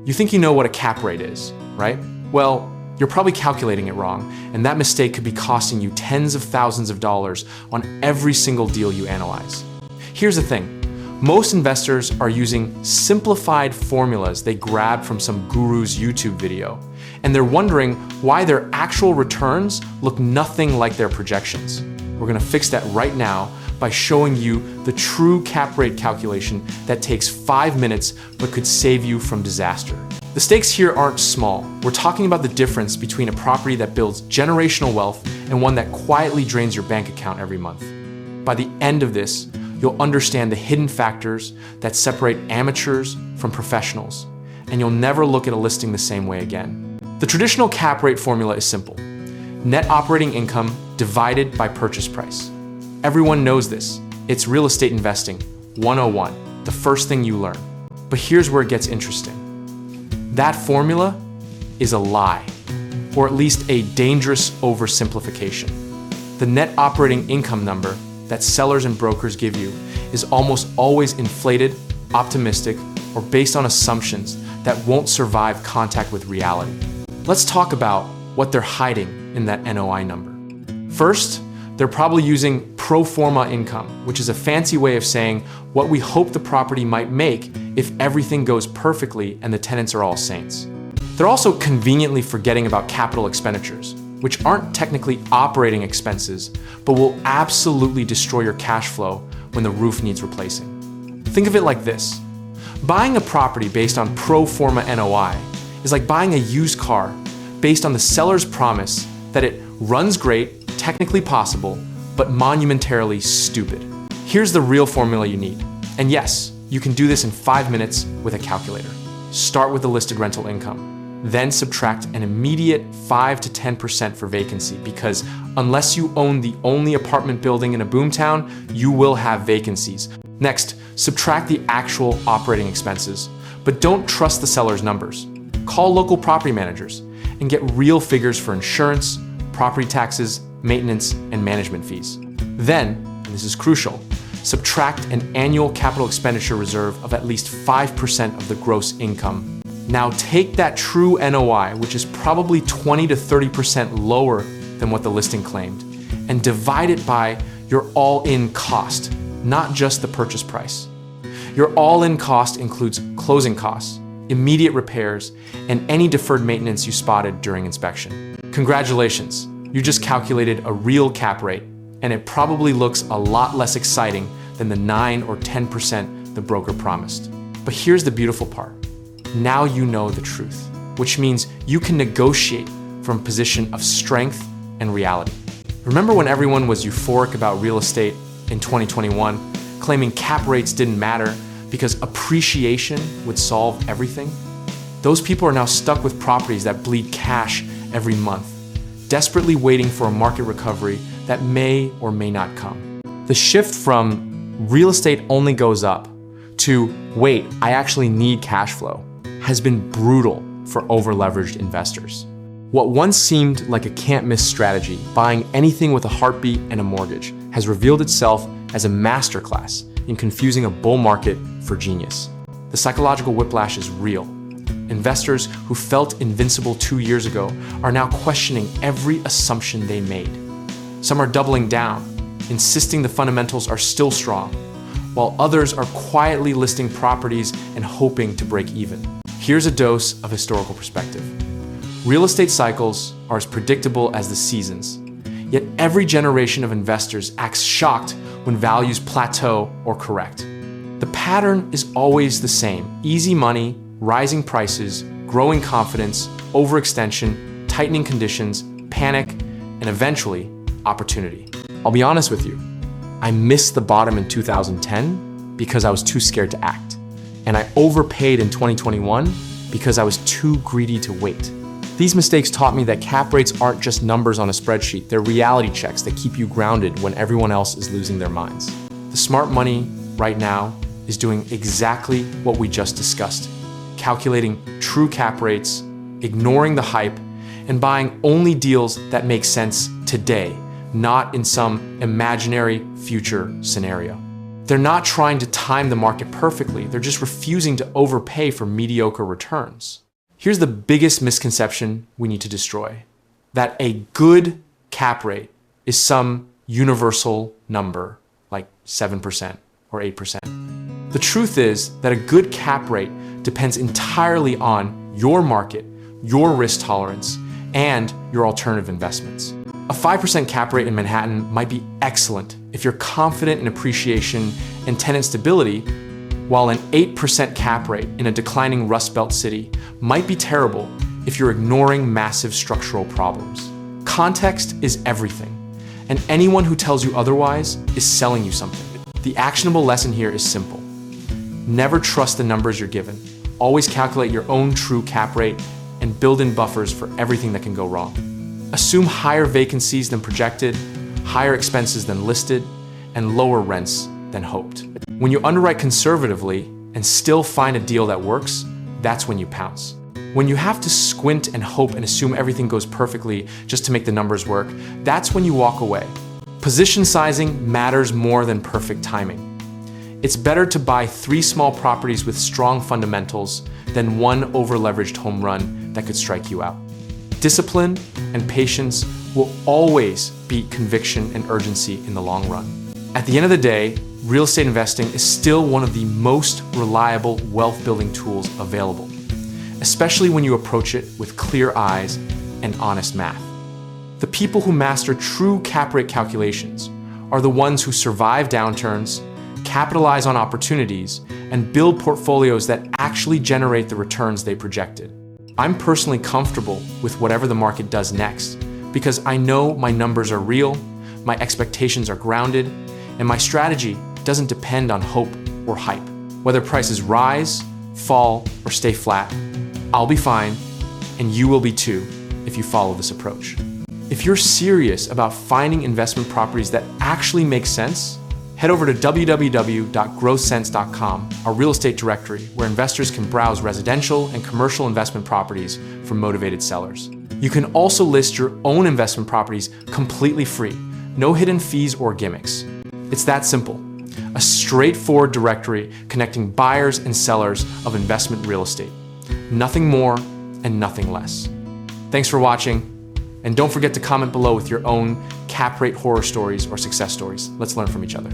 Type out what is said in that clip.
You think you know what a cap rate is, right? Well, you're probably calculating it wrong, and that mistake could be costing you tens of thousands of dollars on every single deal you analyze. Here's the thing. Most investors are using simplified formulas they grabbed from some guru's YouTube video, and they're wondering why their actual returns look nothing like their projections. We're gonna fix that right now by showing you the true cap rate calculation that takes 5 minutes but could save you from disaster. The stakes here aren't small. We're talking about the difference between a property that builds generational wealth and one that quietly drains your bank account every month. By the end of this, you'll understand the hidden factors that separate amateurs from professionals, and you'll never look at a listing the same way again. The traditional cap rate formula is simple. Net operating income divided by purchase price. Everyone knows this. It's real estate investing 101, the first thing you learn. But here's where it gets interesting. That formula is a lie, or at least a dangerous oversimplification. The net operating income number that sellers and brokers give you is almost always inflated, optimistic, or based on assumptions that won't survive contact with reality. Let's talk about what they're hiding in that NOI number. First, they're probably using pro forma income, which is a fancy way of saying what we hope the property might make if everything goes perfectly and the tenants are all saints. They're also conveniently forgetting about capital expenditures, which aren't technically operating expenses, but will absolutely destroy your cash flow when the roof needs replacing. Think of it like this. Buying a property based on pro forma NOI is like buying a used car based on the seller's promise that it runs great, technically possible, but monumentarily stupid. Here's the real formula you need. And yes, you can do this in 5 minutes with a calculator. Start with the listed rental income. Then subtract an immediate 5 to 10% for vacancy, because unless you own the only apartment building in a boomtown, you will have vacancies. Next, subtract the actual operating expenses, but don't trust the seller's numbers. Call local property managers and get real figures for insurance, property taxes, maintenance, and management fees. Then, and this is crucial, subtract an annual capital expenditure reserve of at least 5% of the gross income. Now take that true NOI, which is probably 20 to 30% lower than what the listing claimed, and divide it by your all-in cost, not just the purchase price. Your all-in cost includes closing costs, immediate repairs, and any deferred maintenance you spotted during inspection. Congratulations, you just calculated a real cap rate, and it probably looks a lot less exciting than the 9 or 10% the broker promised. But here's the beautiful part. Now you know the truth, which means you can negotiate from a position of strength and reality. Remember when everyone was euphoric about real estate in 2021, claiming cap rates didn't matter because appreciation would solve everything? Those people are now stuck with properties that bleed cash every month, desperately waiting for a market recovery that may or may not come. The shift from real estate only goes up to, wait, I actually need cash flow, has been brutal for overleveraged investors. What once seemed like a can't-miss strategy, buying anything with a heartbeat and a mortgage, has revealed itself as a masterclass in confusing a bull market for genius. The psychological whiplash is real. Investors who felt invincible 2 years ago are now questioning every assumption they made. Some are doubling down, insisting the fundamentals are still strong, while others are quietly listing properties and hoping to break even. Here's a dose of historical perspective. Real estate cycles are as predictable as the seasons, yet every generation of investors acts shocked when values plateau or correct. The pattern is always the same: easy money, rising prices, growing confidence, overextension, tightening conditions, panic, and eventually, opportunity. I'll be honest with you, I missed the bottom in 2010 because I was too scared to act. And I overpaid in 2021 because I was too greedy to wait. These mistakes taught me that cap rates aren't just numbers on a spreadsheet, they're reality checks that keep you grounded when everyone else is losing their minds. The smart money right now is doing exactly what we just discussed, calculating true cap rates, ignoring the hype, and buying only deals that make sense today, not in some imaginary future scenario. They're not trying to time the market perfectly. They're just refusing to overpay for mediocre returns. Here's the biggest misconception we need to destroy: that a good cap rate is some universal number like 7% or 8%. The truth is that a good cap rate depends entirely on your market, your risk tolerance, and your alternative investments. A 5% cap rate in Manhattan might be excellent if you're confident in appreciation and tenant stability, while an 8% cap rate in a declining Rust Belt city might be terrible if you're ignoring massive structural problems. Context is everything, and anyone who tells you otherwise is selling you something. The actionable lesson here is simple. Never trust the numbers you're given. Always calculate your own true cap rate and build in buffers for everything that can go wrong. Assume higher vacancies than projected, higher expenses than listed, and lower rents than hoped. When you underwrite conservatively and still find a deal that works, that's when you pounce. When you have to squint and hope and assume everything goes perfectly just to make the numbers work, that's when you walk away. Position sizing matters more than perfect timing. It's better to buy 3 small properties with strong fundamentals than one overleveraged home run that could strike you out. Discipline and patience will always beat conviction and urgency in the long run. At the end of the day, real estate investing is still one of the most reliable wealth-building tools available, especially when you approach it with clear eyes and honest math. The people who master true cap rate calculations are the ones who survive downturns, capitalize on opportunities, and build portfolios that actually generate the returns they projected. I'm personally comfortable with whatever the market does next because I know my numbers are real, my expectations are grounded, and my strategy doesn't depend on hope or hype. Whether prices rise, fall, or stay flat, I'll be fine, and you will be too if you follow this approach. If you're serious about finding investment properties that actually make sense, head over to www.growthsense.com, our real estate directory where investors can browse residential and commercial investment properties from motivated sellers. You can also list your own investment properties completely free, no hidden fees or gimmicks. It's that simple. A straightforward directory connecting buyers and sellers of investment real estate. Nothing more and nothing less. Thanks for watching, and don't forget to comment below with your own cap rate horror stories or success stories. Let's learn from each other.